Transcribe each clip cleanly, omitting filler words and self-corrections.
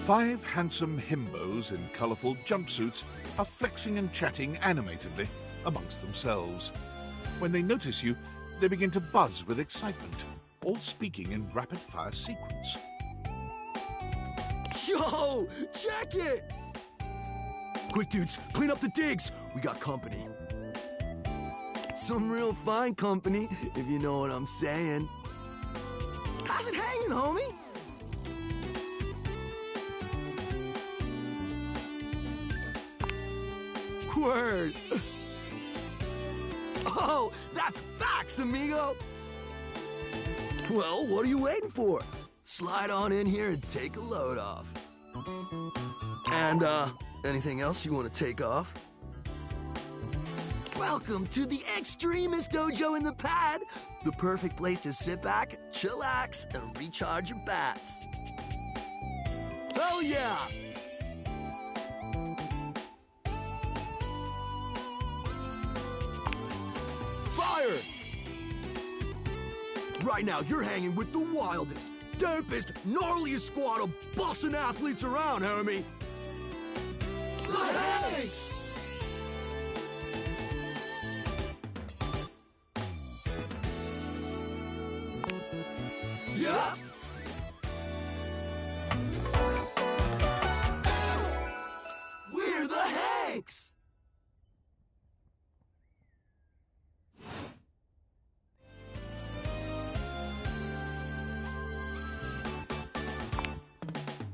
Five handsome himbos in colourful jumpsuits are flexing and chatting animatedly amongst themselves. When they notice you, they begin to buzz with excitement, all speaking in rapid-fire sequence. Yo, check it! Quick, dudes, clean up the digs. We got company. Some real fine company, if you know what I'm saying. How's it hanging, homie? Word. Oh, that's facts, amigo. Well, what are you waiting for? Slide on in here and take a load off. And, anything else you want to take off? Welcome to the Extremist Dojo in the Pad, the perfect place to sit back, chillax, and recharge your bats. Hell yeah! Fire! Right now, you're hanging with the wildest, dopest, gnarliest squad of bussin' athletes around, homie. The Hanks! Yeah! We're the Hanks!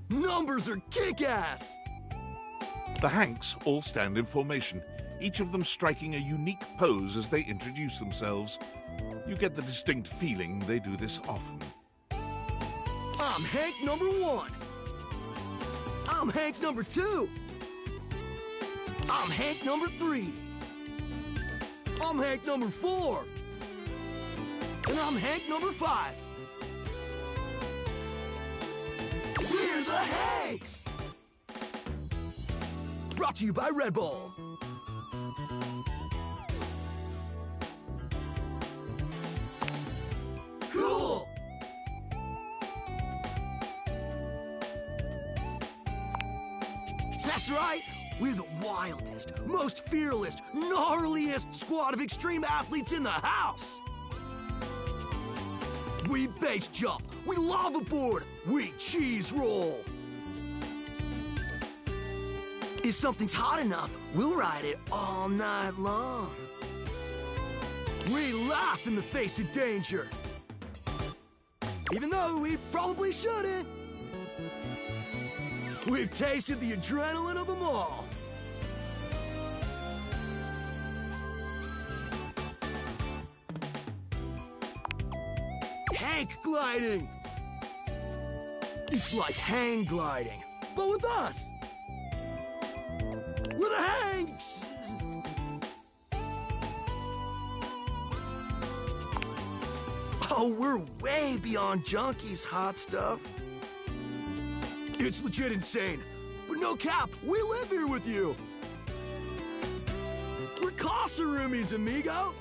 Numbers are kick-ass! The Hanks all stand in formation, each of them striking a unique pose as they introduce themselves. You get the distinct feeling they do this often. I'm Hank number 1. I'm Hank number 2. I'm Hank number 3. I'm Hank number 4. And I'm Hank number 5. We're the Hanks! Brought to you by Red Bull. Cool! That's right! We're the wildest, most fearless, gnarliest squad of extreme athletes in the house! We base jump, we lava board, we cheese roll! If something's hot enough, we'll ride it all night long. We laugh in the face of danger. Even though we probably shouldn't. We've tasted the adrenaline of them all. Hank gliding. It's like hang gliding, but with us. We're the Hanks! Oh, we're way beyond junkies, hot stuff. It's legit insane. But no cap, we live here with you. We're Casa roomies, amigo.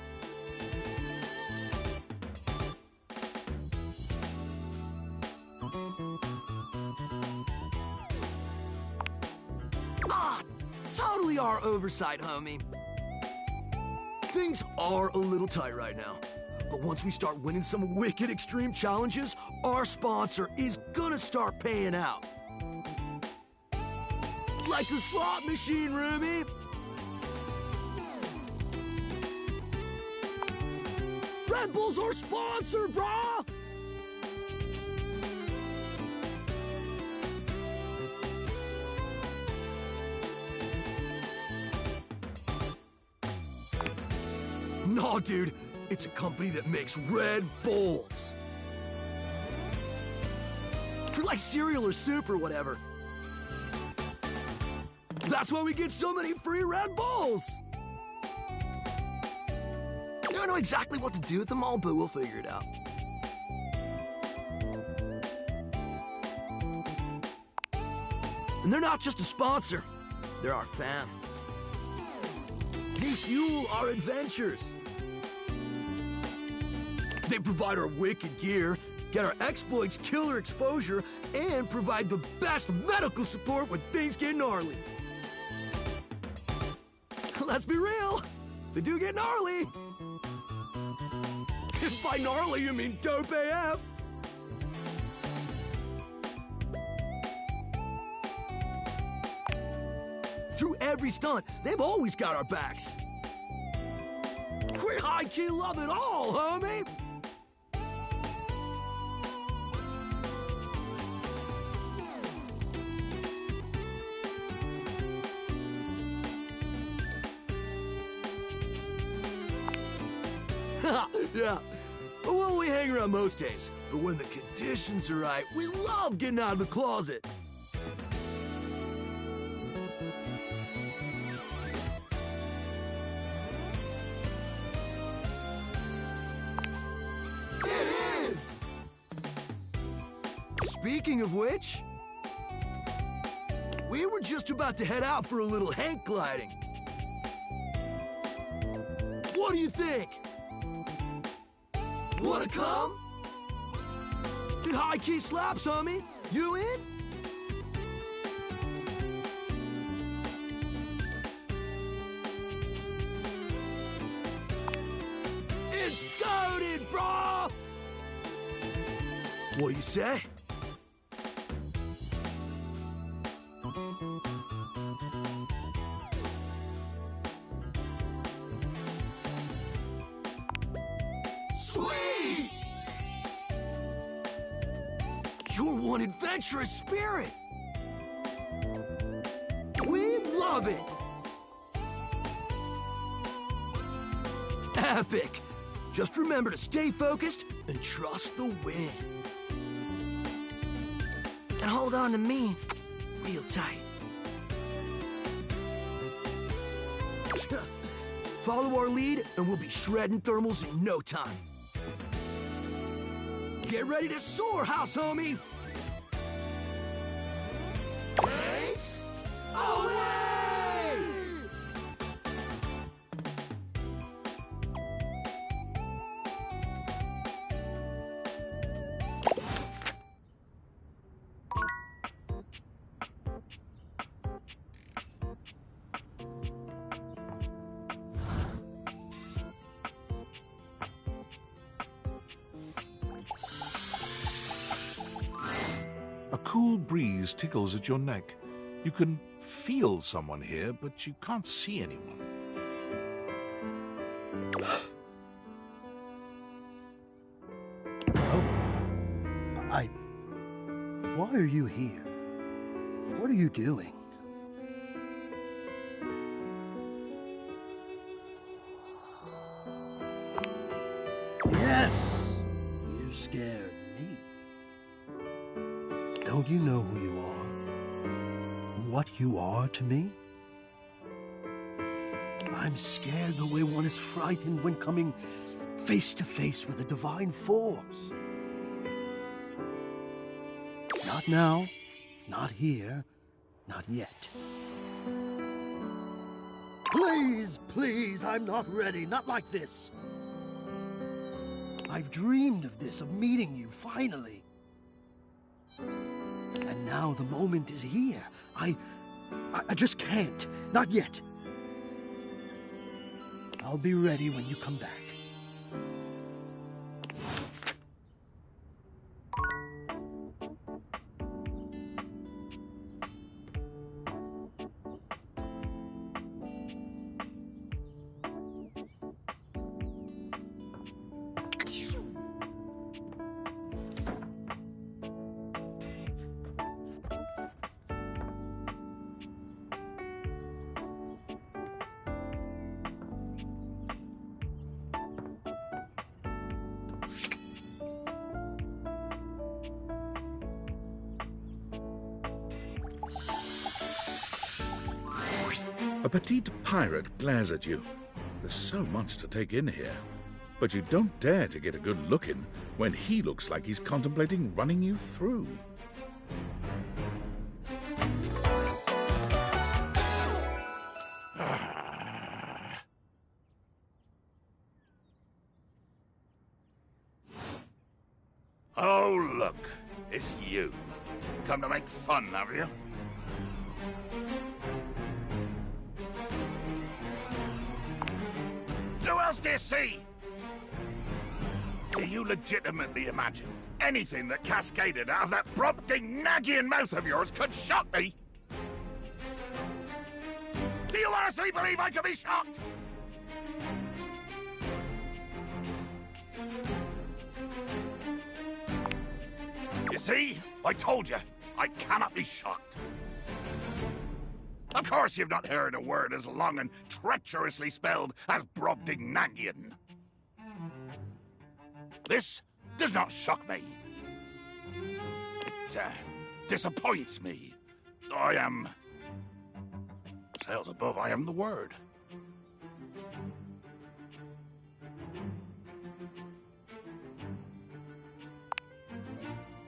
Totally our oversight, homie. Things are a little tight right now. But once we start winning some wicked extreme challenges, our sponsor is gonna start paying out. Like the slot machine, roomie. Red Bull's our sponsor, brah! No, dude, it's a company that makes Red Bulls. For like cereal or soup or whatever. That's why we get so many free Red Bulls. I don't know exactly what to do with them all, but we'll figure it out. And they're not just a sponsor, they're our fam. They fuel our adventures. They provide our wicked gear, get our exploits killer exposure, and provide the best medical support when things get gnarly. Let's be real, they do get gnarly. If by gnarly you mean dope AF. Through every stunt, they've always got our backs. We high-key love it all, homie! Yeah. Well, we hang around most days, but when the conditions are right, we love getting out of the closet. It is! Speaking of which, we were just about to head out for a little hang gliding. What do you think? Wanna come? Get high-key slaps, homie. You in? It's goated, bro! What do you say? Sweet! You're one adventurous spirit. We love it. Epic. Just remember to stay focused and trust the wind. And hold on to me real tight. Follow our lead and we'll be shredding thermals in no time. Get ready to soar, house homie! Thanks away! A cool breeze tickles at your neck. You can feel someone here, but you can't see anyone. Oh. Why are you here? What are you doing? Yes! You scared me. Don't you know who you are? What you are to me? I'm scared the way one is frightened when coming face to face with a divine force. Not now, not here, not yet. Please, please, I'm not ready, not like this. I've dreamed of this, of meeting you, finally. And now the moment is here. I just can't. Not yet. I'll be ready when you come back. A petite pirate glares at you. There's so much to take in here. But you don't dare to get a good look in when he looks like he's contemplating running you through. It's you. Come to make fun, have you? Who else do you see? Do you legitimately imagine anything that cascaded out of that Brobdingnagian mouth of yours could shock me? Do you honestly believe I could be shocked? You see? I told you, I cannot be shocked. Of course you've not heard a word as long and treacherously spelled as Brobdingnagian. This does not shock me. It disappoints me. I am... Sails above, I am the word.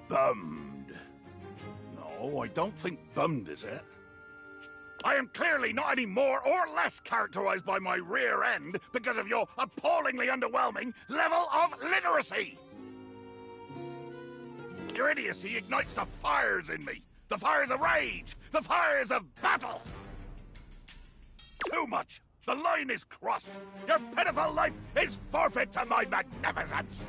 Bummed. No, I don't think bummed is it. I am clearly not any more or less characterized by my rear end because of your appallingly underwhelming level of literacy. Your idiocy ignites the fires in me. The fires of rage. The fires of battle. Too much. The line is crossed. Your pitiful life is forfeit to my magnificence.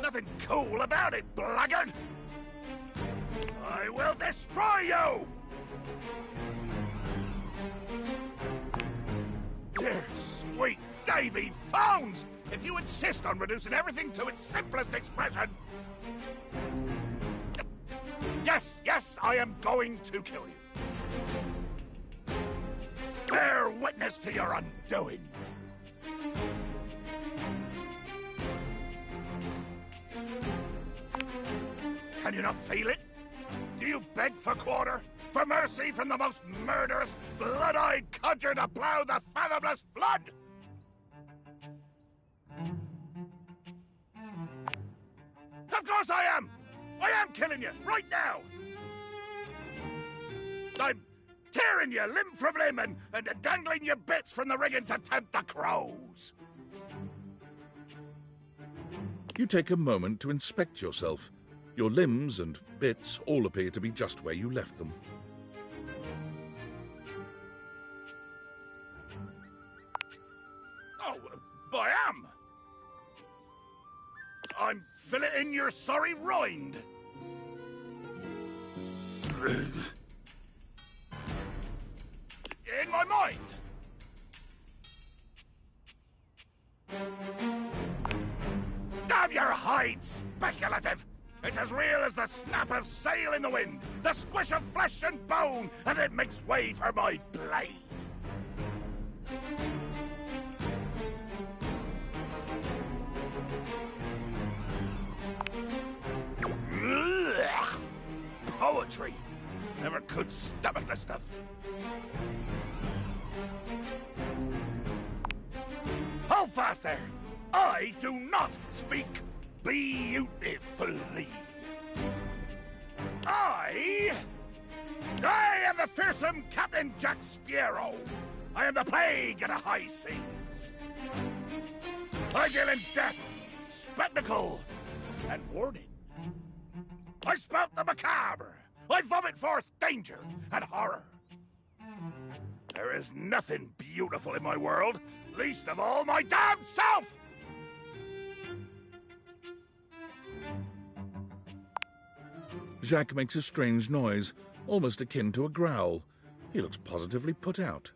Nothing cool about it, blackguard! I will destroy you! Dear sweet Davy Phones! If you insist on reducing everything to its simplest expression... Yes, I am going to kill you. Bear witness to your undoing. Can you not feel it? Do you beg for quarter? For mercy from the most murderous, blood-eyed codger to plow the fathomless flood? Of course I am! I am killing you, right now! I'm tearing you limb from limb and dangling your bits from the rigging to tempt the crows! You take a moment to inspect yourself. Your limbs and bits all appear to be just where you left them. Oh, I am! I'm filleting your sorry rind! In my mind! Damn your hide, speculative! It's as real as the snap of sail in the wind, the squish of flesh and bone as it makes way for my blade. Ugh. Poetry. Never could stomach the stuff. Hold fast there. I do not speak beautifully. I am the fearsome Captain Jack Sparrow. I am the plague of the high seas. I deal in death, spectacle, and warning. I spout the macabre. I vomit forth danger and horror. There is nothing beautiful in my world, least of all my damn self! Jacques makes a strange noise, almost akin to a growl. He looks positively put out.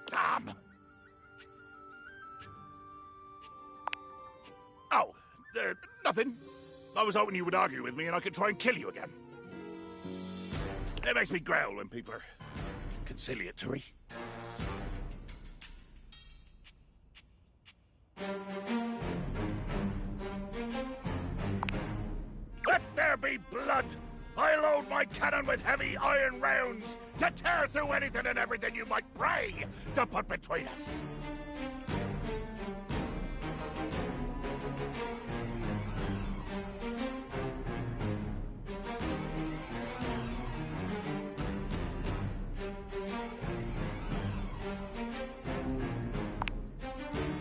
Damn! Oh, nothing. I was hoping you would argue with me and I could try and kill you again. It makes me growl when people are conciliatory. Let there be blood! I load my cannon with heavy iron rounds to tear through anything and everything you might pray to put between us.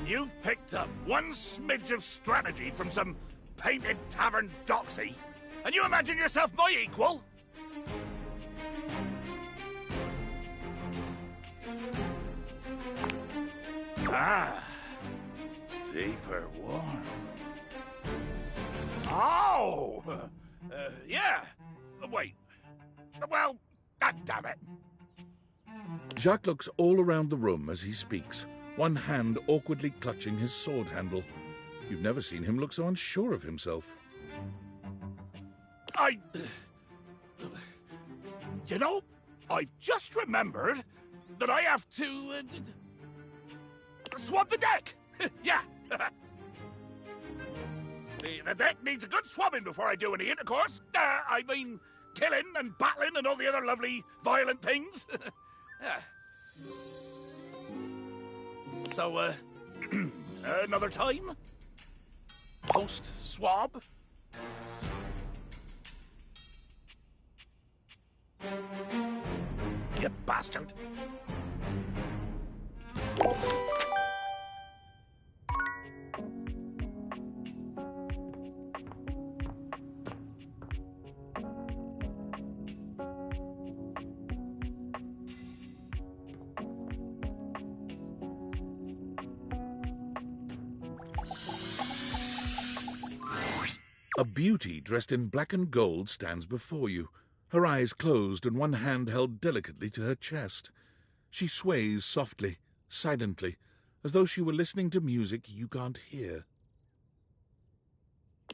You've picked up one smidge of strategy from some painted tavern doxy, and you imagine yourself my equal? Ah, deeper warm. Oh! Yeah. Wait. Well, God damn it. Jacques looks all around the room as he speaks, one hand awkwardly clutching his sword handle. You've never seen him look so unsure of himself. You know, I've just remembered that I have to... swab the deck! Yeah! The deck needs a good swabbing before I do any intercourse. I mean, killing and battling and all the other lovely violent things. Yeah. So, another time? Post-swab? You bastard. A beauty dressed in black and gold stands before you, her eyes closed and one hand held delicately to her chest. She sways softly, silently, as though she were listening to music you can't hear.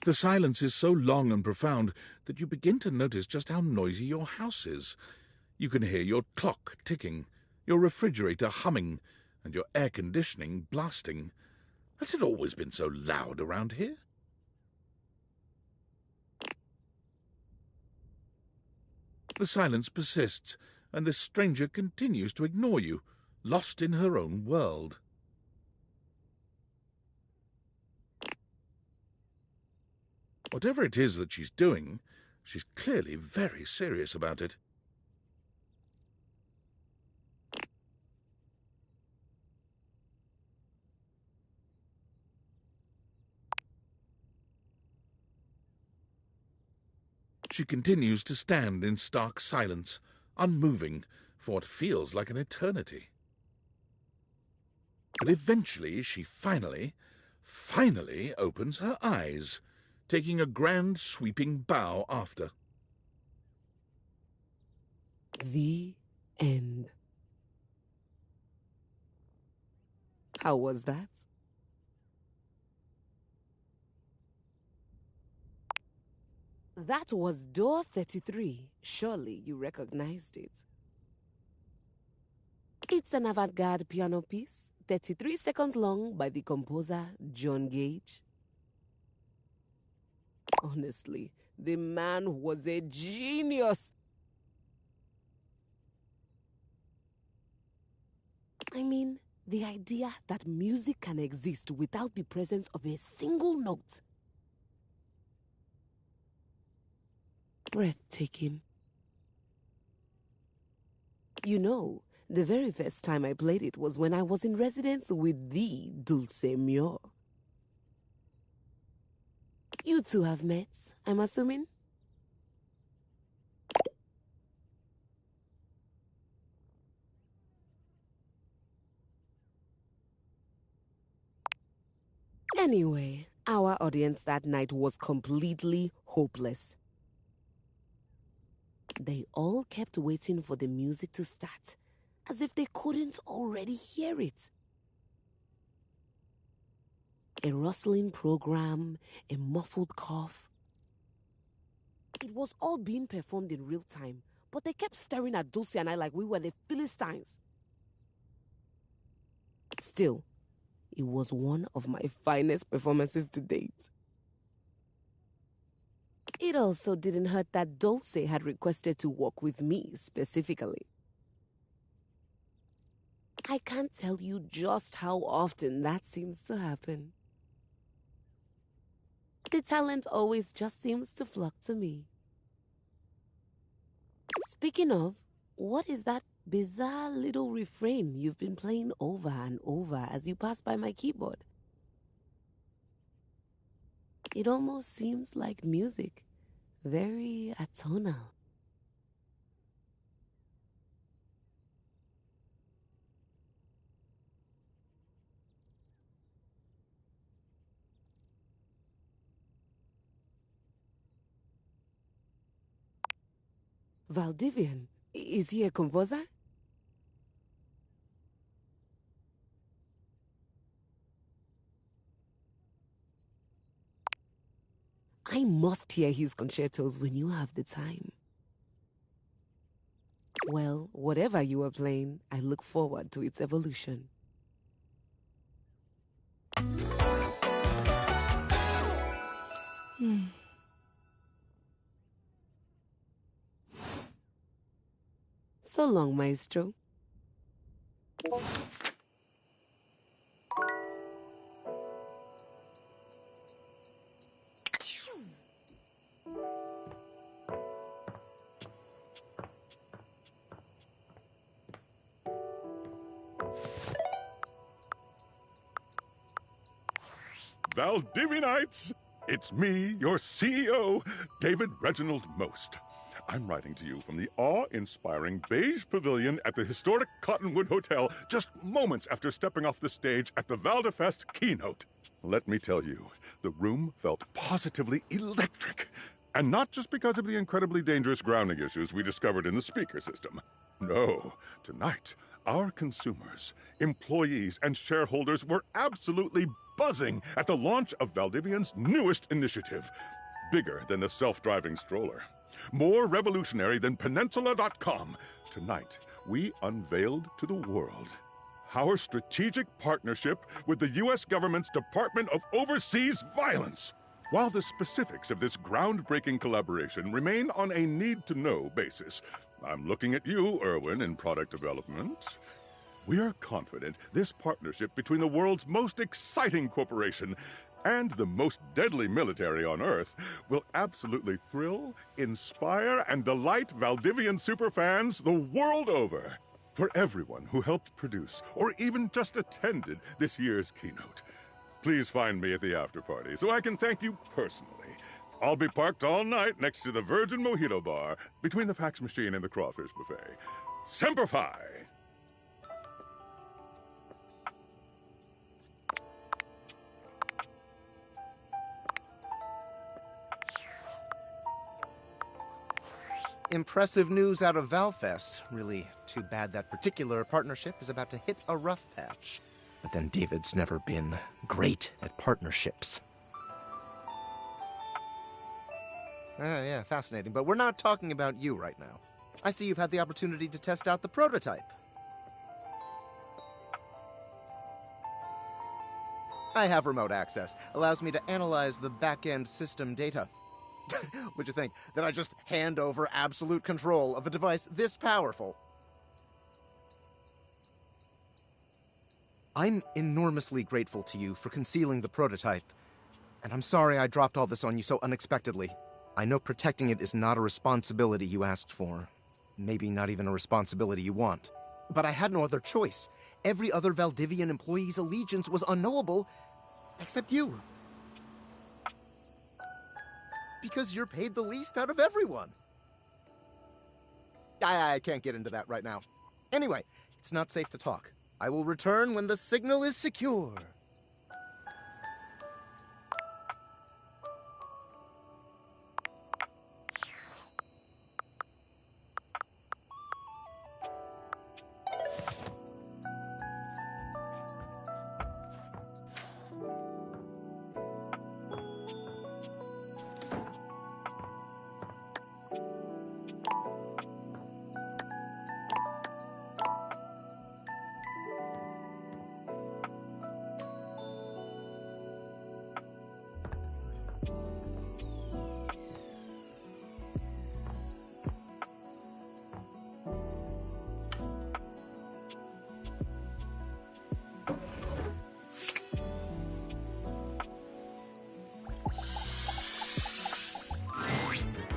The silence is so long and profound that you begin to notice just how noisy your house is. You can hear your clock ticking, your refrigerator humming, and your air conditioning blasting. Has it always been so loud around here? The silence persists, and this stranger continues to ignore you, lost in her own world. Whatever it is that she's doing, she's clearly very serious about it. She continues to stand in stark silence, unmoving for what feels like an eternity. But eventually she finally opens her eyes, taking a grand sweeping bow after. The end. How was that? That was door 33. Surely you recognized it. It's an avant-garde piano piece, 33 seconds long, by the composer John Gage. Honestly, the man was a genius. I mean, the idea that music can exist without the presence of a single note. Breathtaking. You know, the very first time I played it was when I was in residence with the Dulce Mio. You two have met, I'm assuming? Anyway, our audience that night was completely hopeless. They all kept waiting for the music to start, as if they couldn't already hear it. A rustling program, a muffled cough. It was all being performed in real time, but they kept staring at Dulce and I like we were the Philistines. Still, it was one of my finest performances to date. It also didn't hurt that Dulce had requested to work with me specifically. I can't tell you just how often that seems to happen. The talent always just seems to flock to me. Speaking of, what is that bizarre little refrain you've been playing over and over as you pass by my keyboard. It almost seems like music, very atonal. Valdivian, is he a composer? I must hear his concertos when you have the time. Well, whatever you are playing, I look forward to its evolution. So long, Maestro. Valdivianites! It's me, your CEO, David Reginald Most. I'm writing to you from the awe-inspiring beige pavilion at the historic Cottonwood Hotel just moments after stepping off the stage at the Valdefest keynote. Let me tell you, the room felt positively electric. And not just because of the incredibly dangerous grounding issues we discovered in the speaker system. No, tonight, our consumers, employees, and shareholders were absolutely buzzing at the launch of Valdivian's newest initiative. Bigger than a self-driving stroller. More revolutionary than Peninsula.com. Tonight, we unveiled to the world our strategic partnership with the U.S. government's Department of Overseas Violence. While the specifics of this groundbreaking collaboration remain on a need-to-know basis, I'm looking at you, Erwin, in product development. We are confident this partnership between the world's most exciting corporation and the most deadly military on Earth will absolutely thrill, inspire, and delight Valdivian superfans the world over. For everyone who helped produce or even just attended this year's keynote, please find me at the after-party so I can thank you personally. I'll be parked all night next to the Virgin Mojito Bar between the fax machine and the crawfish buffet. Semper Fi! Impressive news out of Valfest. Really too bad that particular partnership is about to hit a rough patch. But then David's never been great at partnerships. Yeah, fascinating. But we're not talking about you right now. I see you've had the opportunity to test out the prototype. I have remote access. Allows me to analyze the back-end system data. What'd you think? That I just hand over absolute control of a device this powerful? I'm enormously grateful to you for concealing the prototype. And I'm sorry I dropped all this on you so unexpectedly. I know protecting it is not a responsibility you asked for. Maybe not even a responsibility you want. But I had no other choice. Every other Valdivian employee's allegiance was unknowable, except you. Because you're paid the least out of everyone. I can't get into that right now. Anyway, it's not safe to talk. I will return when the signal is secure.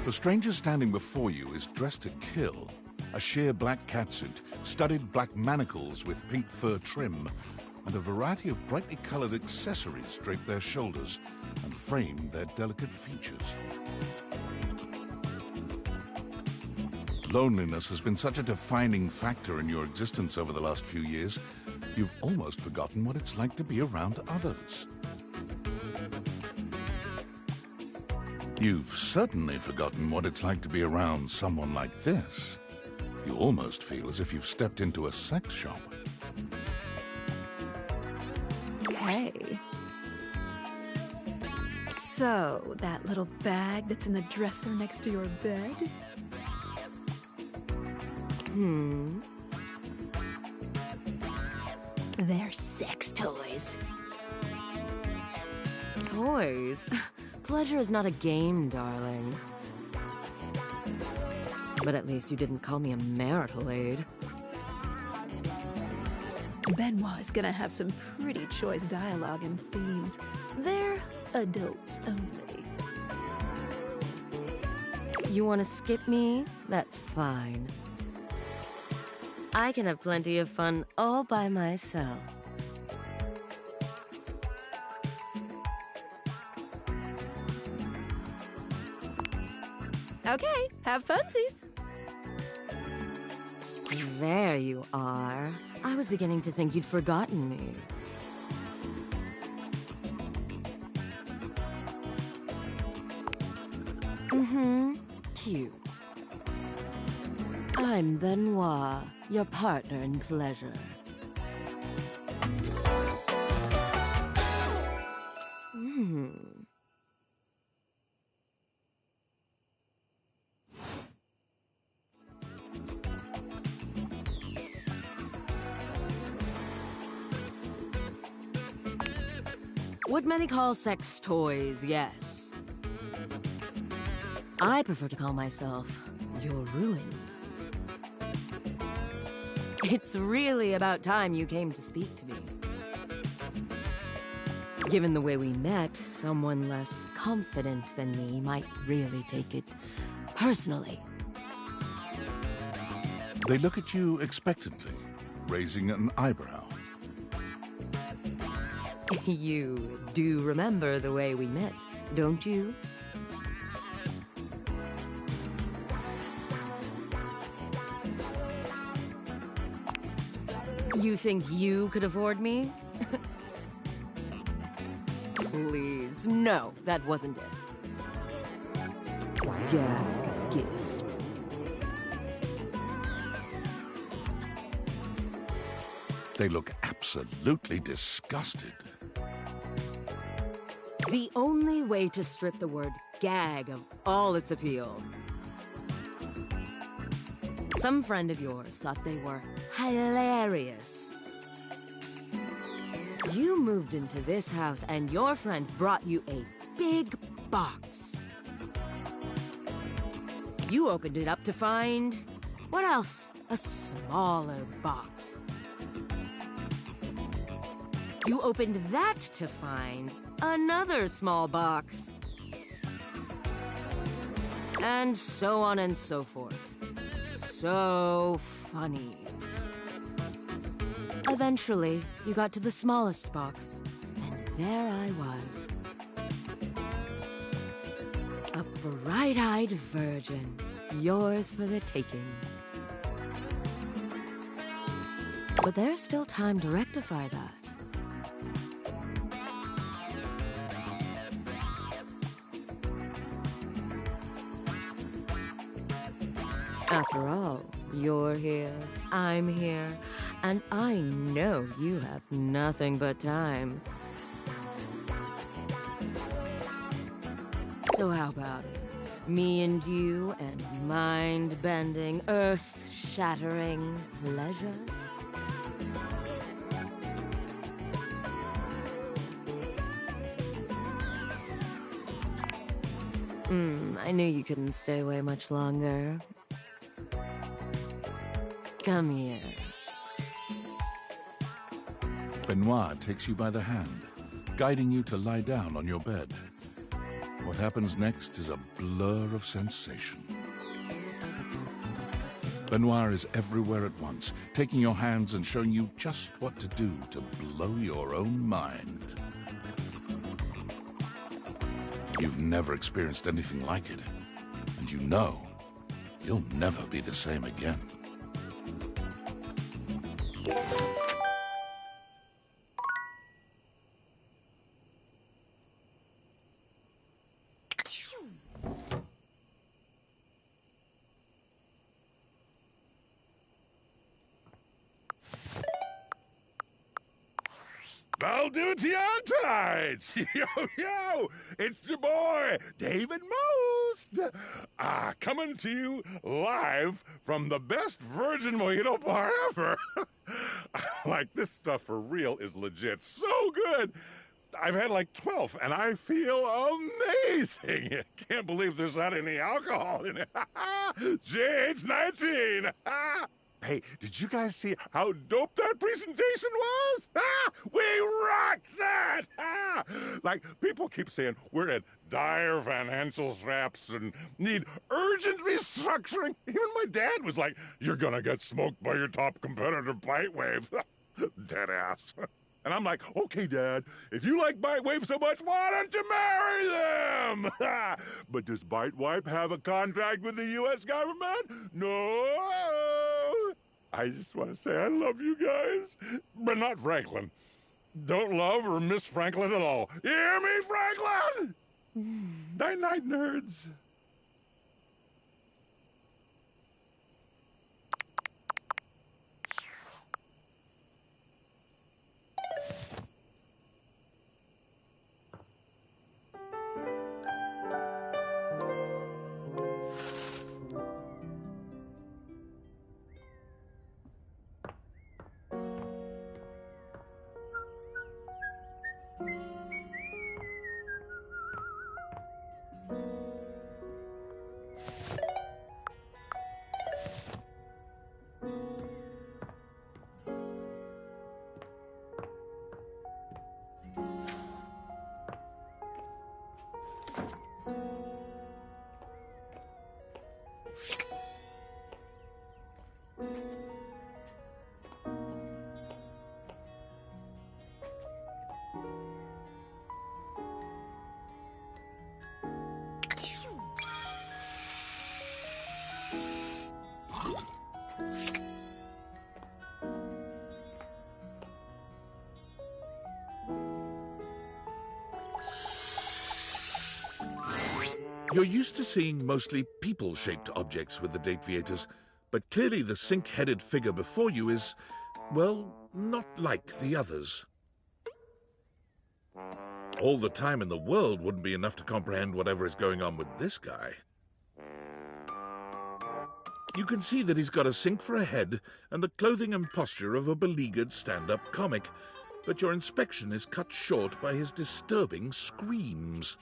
The stranger standing before you is dressed to kill. a sheer black catsuit, studded black manacles with pink fur trim, and a variety of brightly colored accessories drape their shoulders and frame their delicate features. Loneliness has been such a defining factor in your existence over the last few years, you've almost forgotten what it's like to be around others. You've certainly forgotten what it's like to be around someone like this. You almost feel as if you've stepped into a sex shop. Hey. So, that little bag that's in the dresser next to your bed? They're sex toys. Toys? Pleasure is not a game, darling. But at least you didn't call me a marital aid. Benoit is gonna have some pretty choice dialogue and themes. They're adults only. You want to skip me? That's fine. I can have plenty of fun all by myself. Okay, have funsies. There you are. I was beginning to think you'd forgotten me. Cute. I'm Benoit, your partner in pleasure. What many call sex toys, yes. I prefer to call myself your ruin. It's really about time you came to speak to me. Given the way we met, someone less confident than me might really take it personally. They look at you expectantly, raising an eyebrow. You do remember the way we met, don't you? You think you could afford me? Please, no, that wasn't it. Gag gift. They look absolutely disgusted. The only way to strip the word gag of all its appeal. Some friend of yours thought they were hilarious. You moved into this house and your friend brought you a big box. You opened it up to find... what else? A smaller box. You opened that to find another small box. And so on and so forth. So funny. Eventually, you got to the smallest box, and there I was. A bright-eyed virgin, yours for the taking. But there's still time to rectify that. After all, you're here, I'm here, and I know you have nothing but time. So how about it? Me and you and mind-bending, earth-shattering pleasure? I knew you couldn't stay away much longer. Come here. Benoit takes you by the hand, guiding you to lie down on your bed. What happens next is a blur of sensation. Benoit is everywhere at once, taking your hands and showing you just what to do to blow your own mind. You've never experienced anything like it, and you know you'll never be the same again. Valdutiantides! Yo, it's your boy, David Most! Coming to you live from the best virgin mojito bar ever. Like, this stuff for real is legit so good. I've had like 12, and I feel amazing. Can't believe there's not any alcohol in it. JH19! Hey, did you guys see how dope that presentation was? We rocked that! Like, people keep saying we're at dire financial straps and need urgent restructuring. Even my dad was like, you're gonna get smoked by your top competitor, Bitewave. Dead ass. And I'm like, okay, Dad, if you like Bitewave so much, why don't you marry them? But does Bitewave have a contract with the U.S. government? No. I just want to say I love you guys, but not Franklin. Don't love or miss Franklin at all. You hear me, Franklin? Night-night, nerds. You're used to seeing mostly people-shaped objects with the Dateviators, but clearly the sink-headed figure before you is, well, not like the others. All the time in the world wouldn't be enough to comprehend whatever is going on with this guy. You can see that he's got a sink for a head and the clothing and posture of a beleaguered stand-up comic, but your inspection is cut short by his disturbing screams.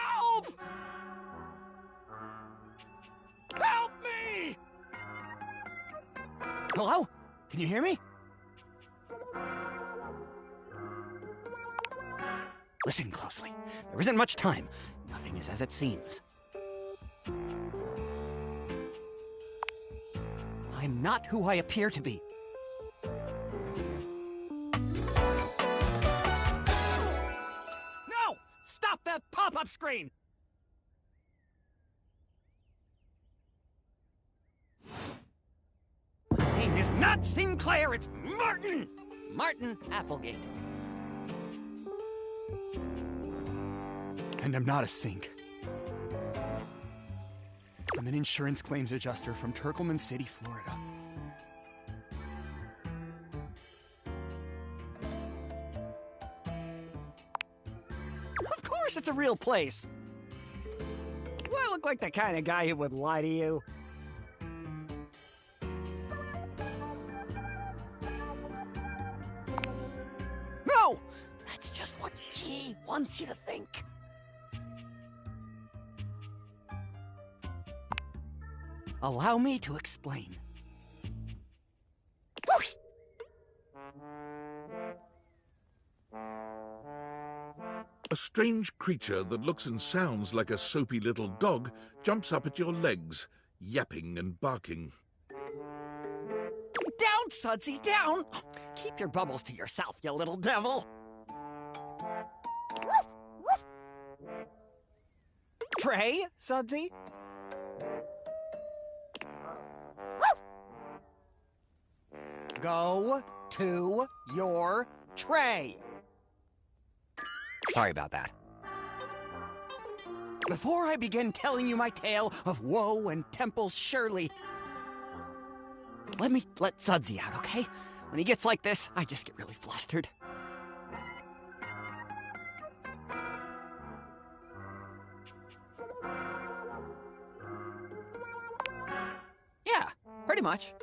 Help! Help me! Hello? Can you hear me? Listen closely. There isn't much time. Nothing is as it seems. I'm not who I appear to be. No! Stop that pop-up screen! My name is not Sinclair, it's Martin! Martin Applegate. And I'm not a sink. I'm an insurance claims adjuster from Turkleman City, Florida. Of course it's a real place. Do I look like the kind of guy who would lie to you? No! That's just what she wants you to think. Allow me to explain. Whoosh! A strange creature that looks and sounds like a soapy little dog jumps up at your legs. yapping and barking. Down, Sudsy, down! Keep your bubbles to yourself, you little devil. Tray, Sudsy? Go to your tray. Sorry about that. Before I begin telling you my tale of woe and Temple's Shirley, let Sudsy out, okay? When he gets like this, I just get really flustered. Yeah, pretty much.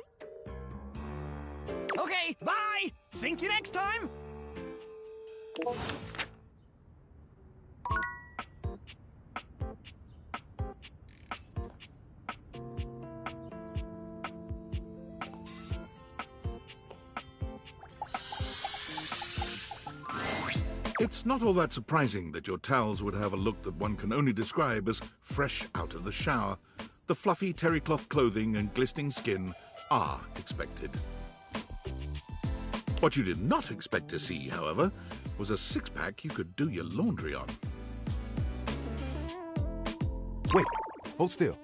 Okay, bye! Think you next time! It's not all that surprising that your towels would have a look that one can only describe as fresh out of the shower. The fluffy terry cloth clothing and glistening skin are expected. What you did not expect to see, however, was a six-pack you could do your laundry on. Wait, hold still.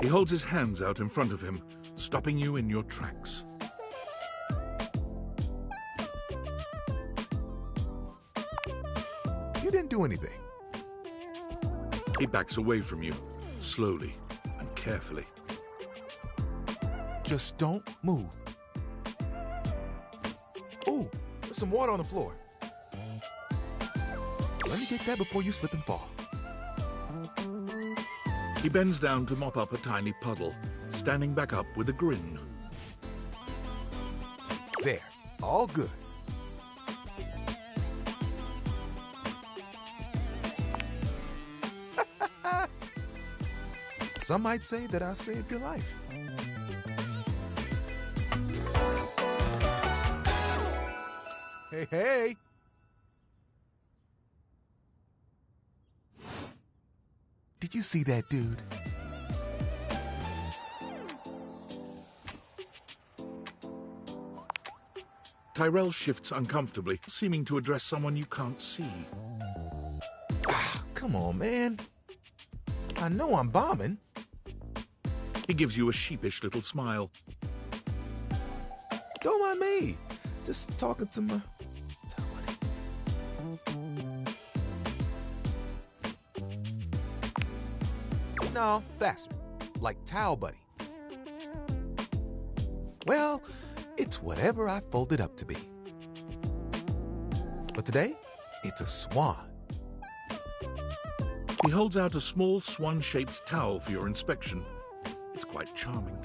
He holds his hands out in front of him, stopping you in your tracks. You didn't do anything. He backs away from you, slowly and carefully. Just don't move. Ooh, there's some water on the floor. Let me get that before you slip and fall. He bends down to mop up a tiny puddle, standing back up with a grin. There, all good. Some might say that I saved your life. Hey, hey! Did you see that dude? Tyrell shifts uncomfortably, seeming to address someone you can't see. Ah, come on, man. I know I'm bombing. He gives you a sheepish little smile. Don't mind me. Just talking to my... No, faster. Like Towel Buddy. Well, it's whatever I fold it up to be. But today, it's a swan. He holds out a small swan-shaped towel for your inspection. It's quite charming.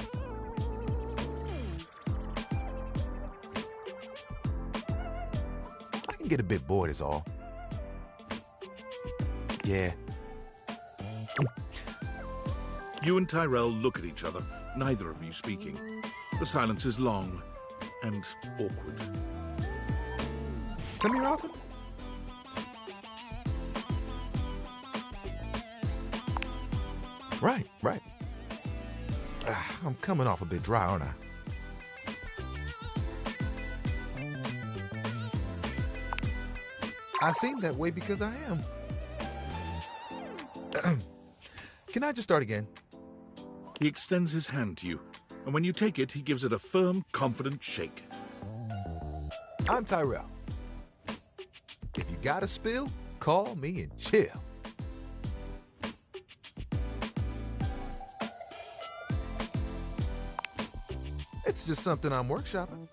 I can get a bit bored is all. Yeah. You and Tyrell look at each other, neither of you speaking. The silence is long and awkward. Come here often? Right. I'm coming off a bit dry, aren't I? I seem that way because I am. Can I just start again? He extends his hand to you, and when you take it, he gives it a firm, confident shake. I'm Tyrell. If you got a spill, call me and chill. It's just something I'm workshopping.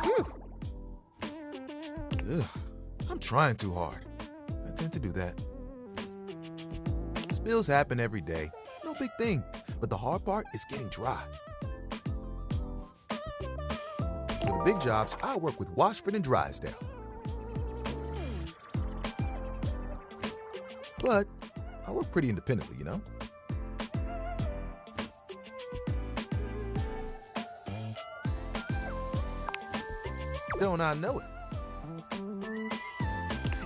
Phew. Ugh, I'm trying too hard. I tend to do that. Spills happen every day. No big thing. But the hard part is getting dry. For the big jobs, I work with Washford and Drysdale. But I work pretty independently, you know? Don't I know it?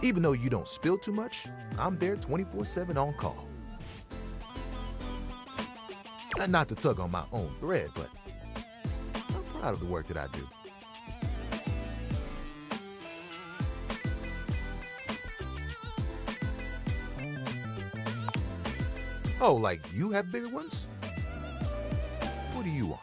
Even though you don't spill too much, I'm there 24/7 on call. And not to tug on my own thread, but I'm proud of the work that I do. Oh, like you have bigger ones? What do you want?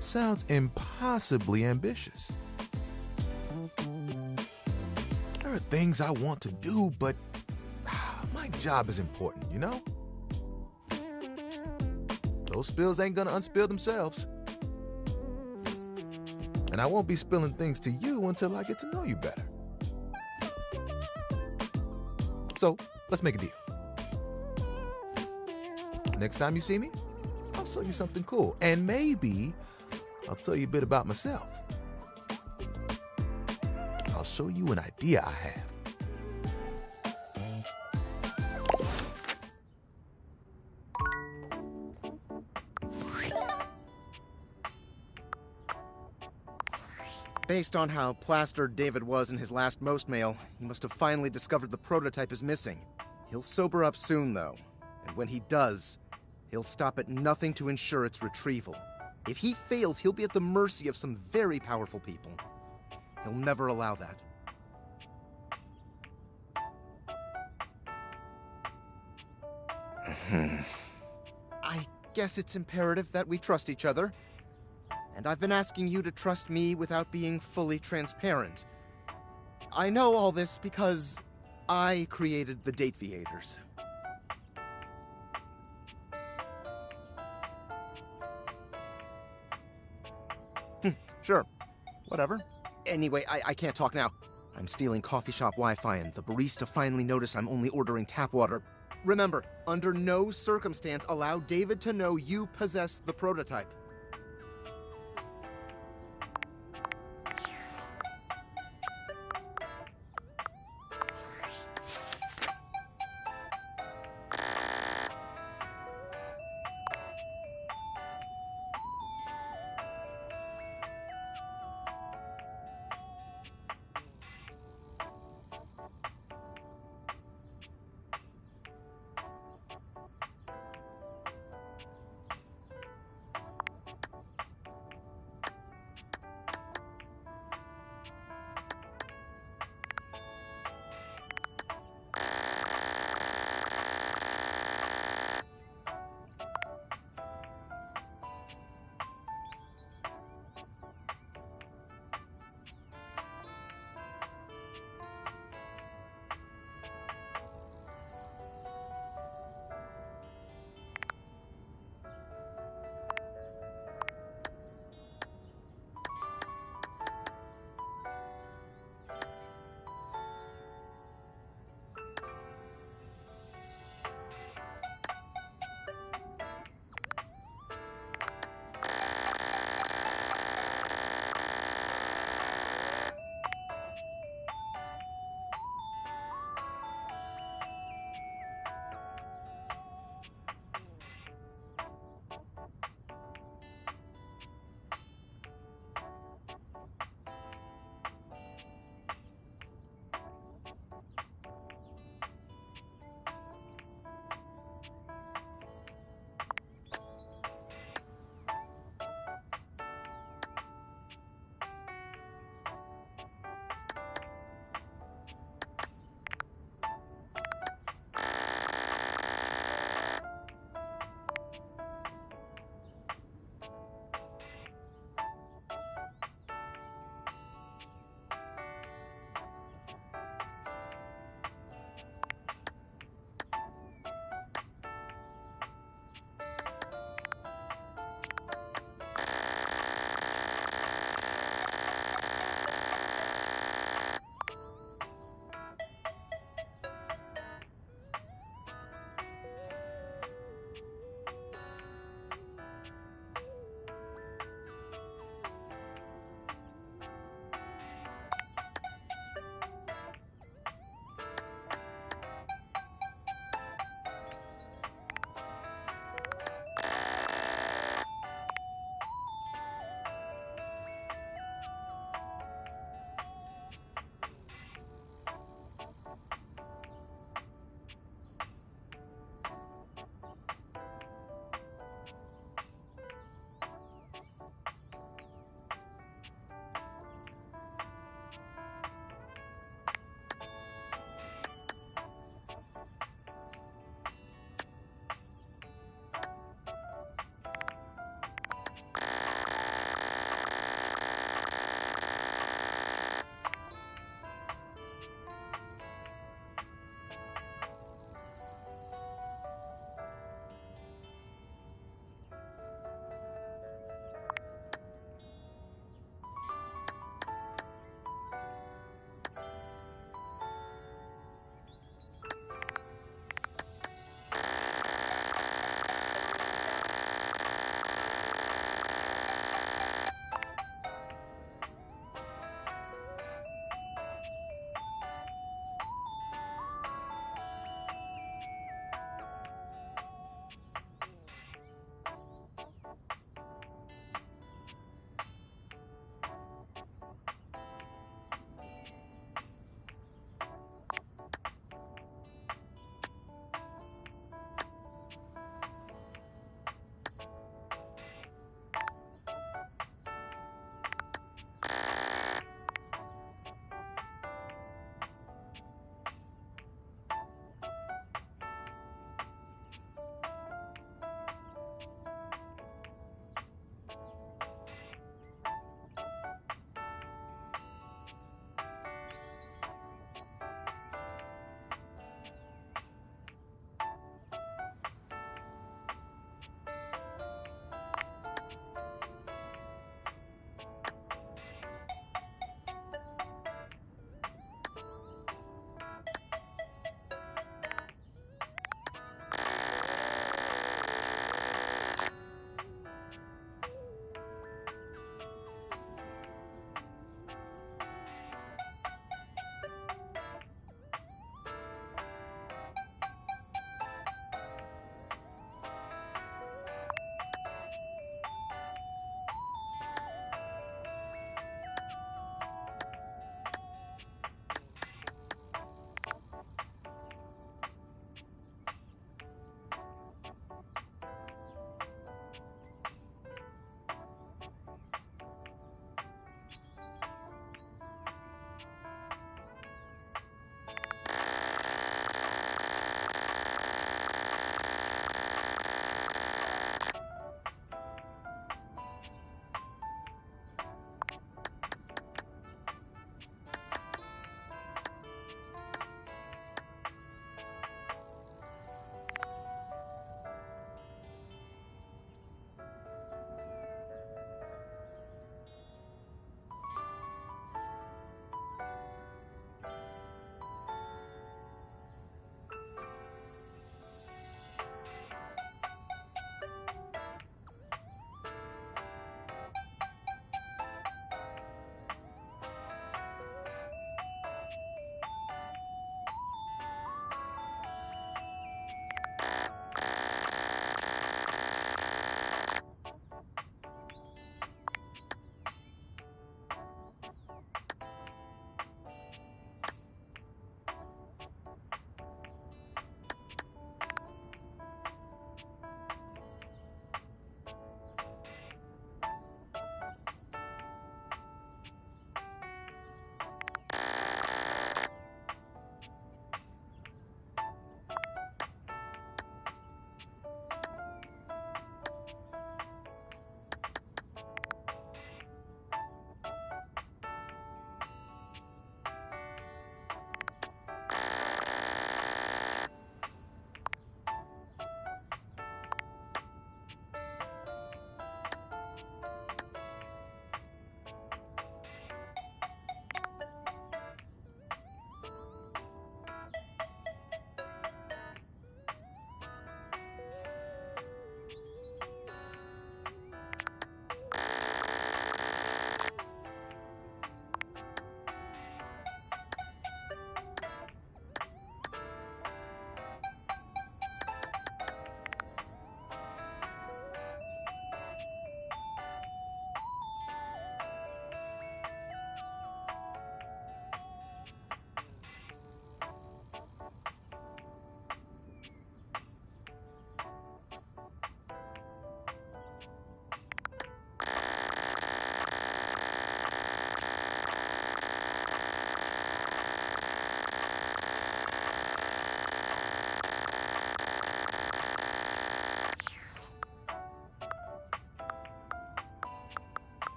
Sounds impossibly ambitious. There are things I want to do, but my job is important, you know? Those spills ain't gonna unspill themselves. And I won't be spilling things to you until I get to know you better. So, let's make a deal. Next time you see me, I'll show you something cool. And maybe I'll tell you a bit about myself. I'll show you an idea I have. Based on how plastered David was in his last Most mail, he must have finally discovered the prototype is missing. He'll sober up soon, though. And when he does, he'll stop at nothing to ensure its retrieval. If he fails, he'll be at the mercy of some very powerful people. He'll never allow that. I guess it's imperative that we trust each other. And I've been asking you to trust me without being fully transparent. I know all this because I created the Dateviators. Sure. Whatever. Anyway, I can't talk now. I'm stealing coffee shop Wi-Fi, and the barista finally noticed I'm only ordering tap water. Remember, under no circumstance allow David to know you possess the prototype.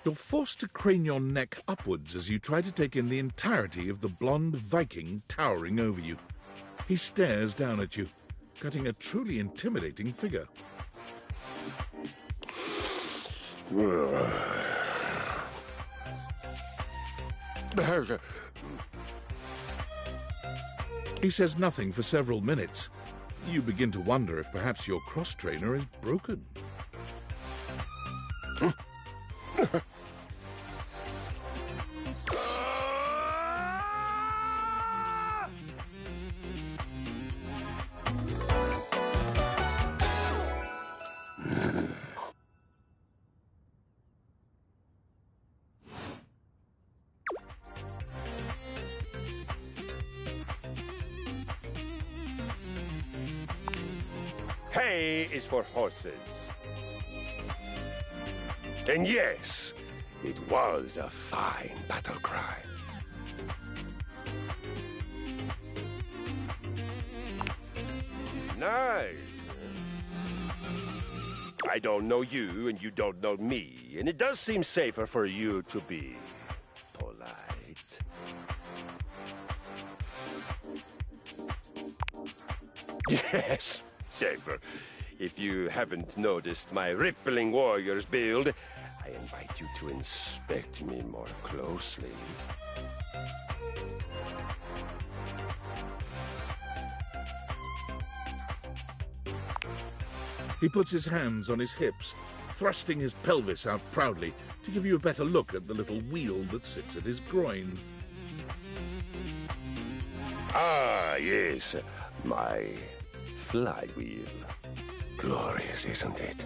You're forced to crane your neck upwards as you try to take in the entirety of the blonde Viking towering over you. He stares down at you, cutting a truly intimidating figure. He says nothing for several minutes. You begin to wonder if perhaps your cross-trainer is broken. Hay is for horses. And yes, it was a fine battle cry. Nice. I don't know you, and you don't know me, and it does seem safer for you to be polite. Yes, safer. If you haven't noticed my rippling warrior's build, I invite you to inspect me more closely. He puts his hands on his hips, thrusting his pelvis out proudly to give you a better look at the little wheel that sits at his groin. Ah, yes, my flywheel. Glorious, isn't it?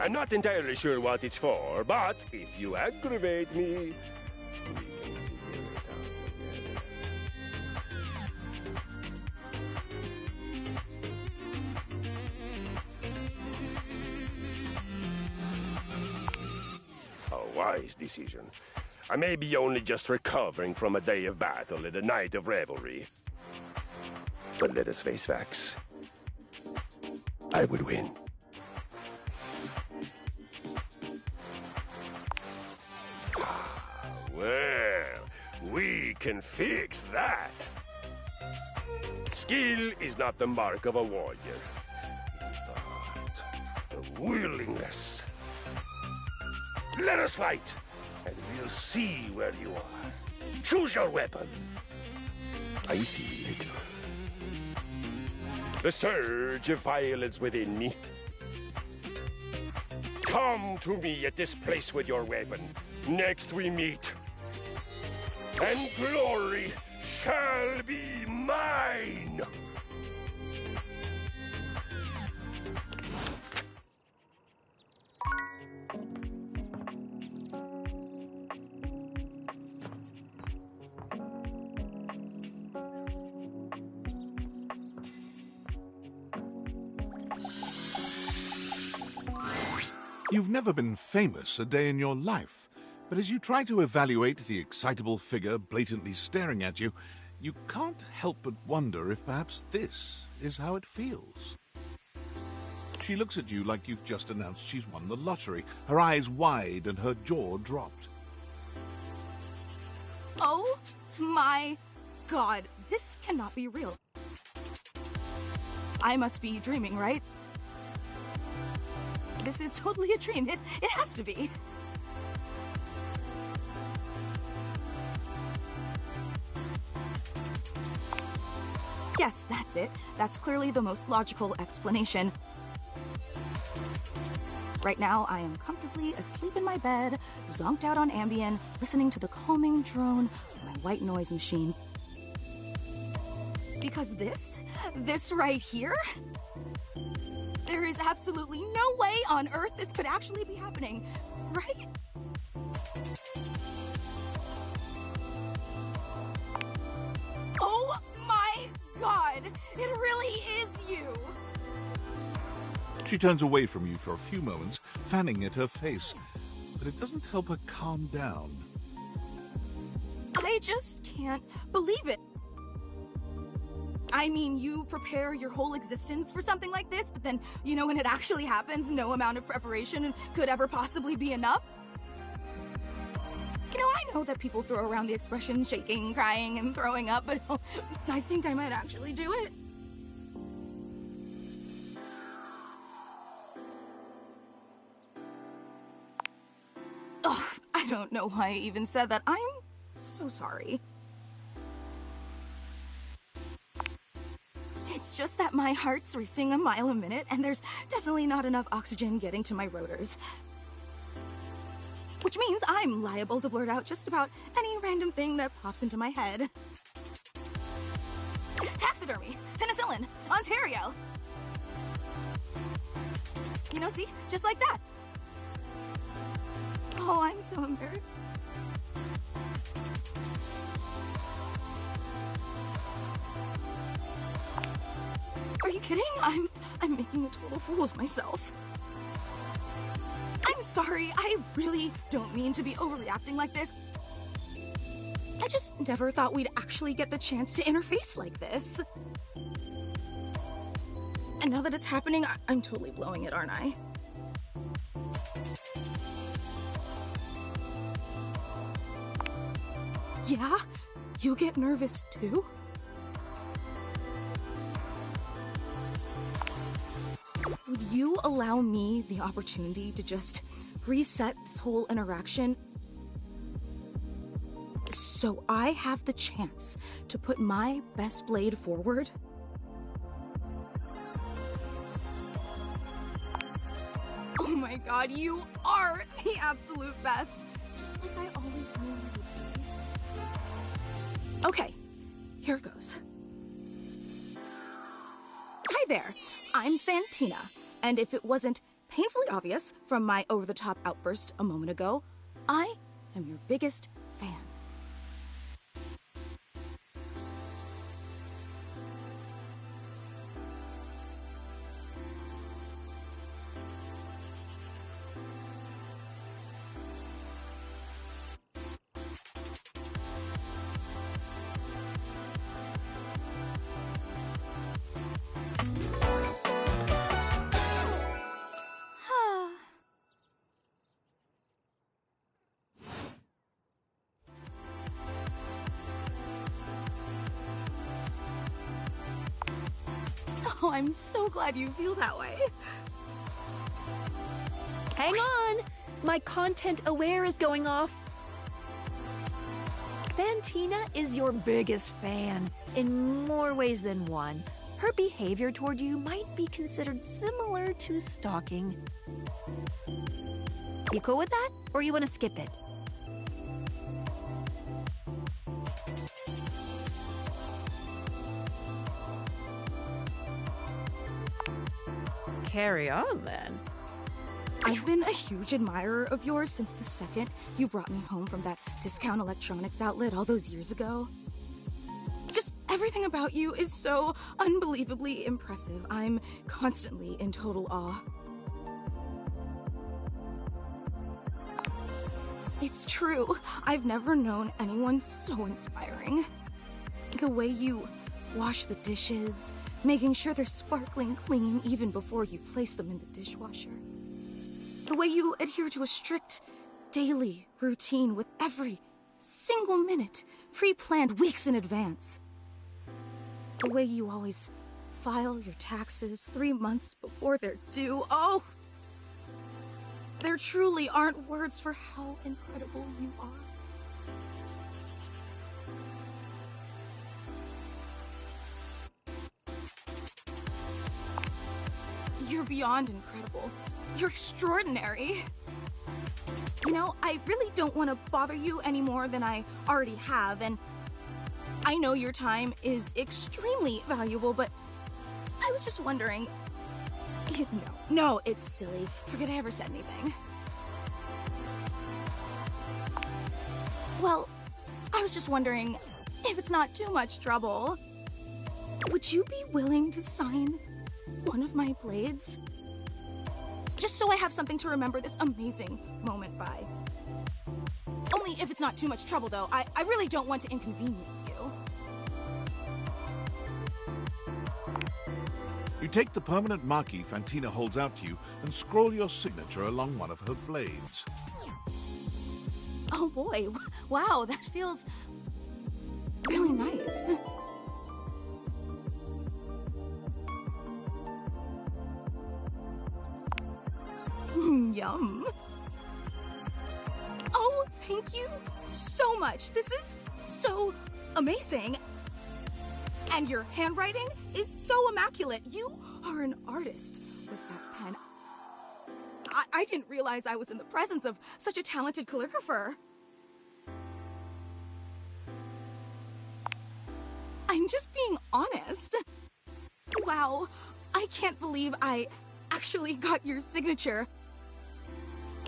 I'm not entirely sure what it's for, but if you aggravate me, we can figure it out together. A wise decision. I may be only just recovering from a day of battle and a night of revelry. But let us face facts. I would win. Well, we can fix that. Skill is not the mark of a warrior. It is the heart, the willingness. Let us fight, and we'll see where you are. Choose your weapon. I feel it. The surge of violence within me. Come to me at this place with your weapon. Next we meet. And glory shall be mine! You've never been famous a day in your life, but as you try to evaluate the excitable figure blatantly staring at you, you can't help but wonder if perhaps this is how it feels. She looks at you like you've just announced she's won the lottery, her eyes wide and her jaw dropped. Oh my God, this cannot be real. I must be dreaming, right? This is totally a dream. It has to be. Yes, that's it. That's clearly the most logical explanation. Right now, I am comfortably asleep in my bed, zonked out on Ambien, listening to the calming drone of my white noise machine. Because this right here, there is absolutely no way on Earth this could actually be happening, right? Oh my God, it really is you! She turns away from you for a few moments, fanning at her face, but it doesn't help her calm down. I just can't believe it. I mean, you prepare your whole existence for something like this, but then, you know, when it actually happens, no amount of preparation could ever possibly be enough. You know, I know that people throw around the expression shaking, crying, and throwing up, but I think I might actually do it. Ugh, I don't know why I even said that. I'm so sorry. It's just that my heart's racing a mile a minute, and there's definitely not enough oxygen getting to my rotors. Which means I'm liable to blurt out just about any random thing that pops into my head. Taxidermy, penicillin, Ontario. You know, see? Just like that. Oh, I'm so embarrassed. Are you kidding? I'm making a total fool of myself. I'm sorry, I really don't mean to be overreacting like this. I just never thought we'd actually get the chance to interface like this. And now that it's happening, I'm totally blowing it, aren't I? Yeah? You get nervous too? Would you allow me the opportunity to just reset this whole interaction so I have the chance to put my best blade forward? Oh my god, you are the absolute best! Just like I always knew you would be. Okay, here goes. Hi there, I'm Fantina, and if it wasn't painfully obvious from my over-the-top outburst a moment ago, I am your biggest fan. Oh, I'm so glad you feel that way. Hang on! My content aware is going off. Fantina is your biggest fan, in more ways than one. Her behavior toward you might be considered similar to stalking. You cool with that? Or you want to skip it? Carry on, then. I've been a huge admirer of yours since the second you brought me home from that discount electronics outlet all those years ago. Just everything about you is so unbelievably impressive. I'm constantly in total awe. It's true. I've never known anyone so inspiring. The way you wash the dishes, making sure they're sparkling clean even before you place them in the dishwasher. The way you adhere to a strict daily routine with every single minute pre-planned weeks in advance. The way you always file your taxes 3 months before they're due. Oh! There truly aren't words for how incredible you are. You're beyond incredible. You're extraordinary. You know, I really don't want to bother you any more than I already have, and I know your time is extremely valuable, but I was just wondering... No, it's silly. Forget I ever said anything. Well, I was just wondering, if it's not too much trouble, would you be willing to sign one of my blades? Just so I have something to remember this amazing moment by. Only if it's not too much trouble, though. I really don't want to inconvenience you. You take the permanent marquee Fantina holds out to you and scroll your signature along one of her blades. Oh boy, wow, that feels really nice. Yum. Oh, thank you so much. This is so amazing. And your handwriting is so immaculate. You are an artist with that pen. I didn't realize I was in the presence of such a talented calligrapher. I'm just being honest. Wow, I can't believe I actually got your signature.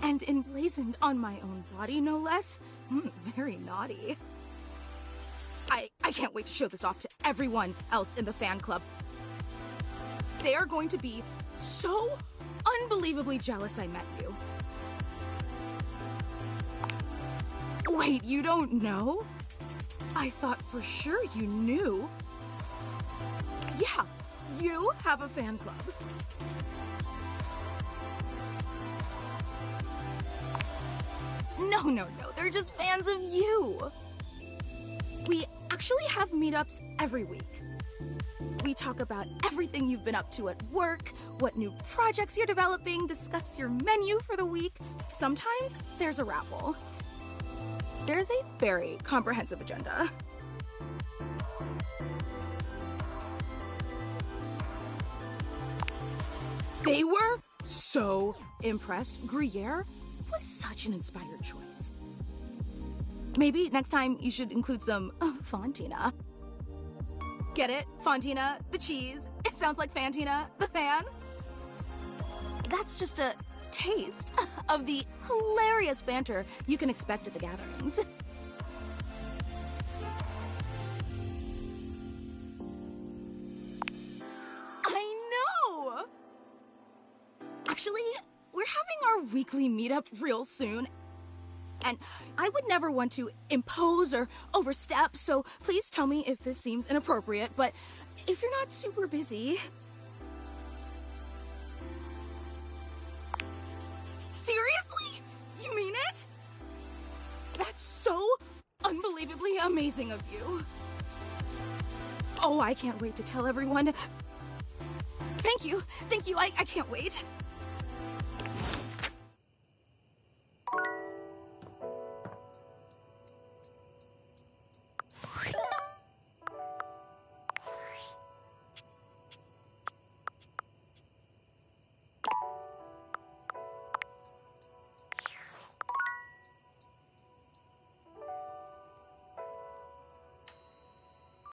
And emblazoned on my own body, no less. Very naughty. I can't wait to show this off to everyone else in the fan club. They are going to be so unbelievably jealous I met you. Wait, you don't know? I thought for sure you knew. Yeah, you have a fan club. No, they're just fans of you. We actually have meetups every week. We talk about everything you've been up to at work, what new projects you're developing, discuss your menu for the week. Sometimes there's a raffle. There's a very comprehensive agenda. They were so impressed. Gruyere was such an inspired choice. Maybe next time you should include some Fantina. Get it? Fantina, the cheese. It sounds like Fantina, the fan. That's just a taste of the hilarious banter you can expect at the gatherings. I know! Actually, we're having our weekly meetup real soon. And I would never want to impose or overstep, so please tell me if this seems inappropriate, but if you're not super busy... Seriously? You mean it? That's so unbelievably amazing of you. Oh, I can't wait to tell everyone. Thank you, I can't wait.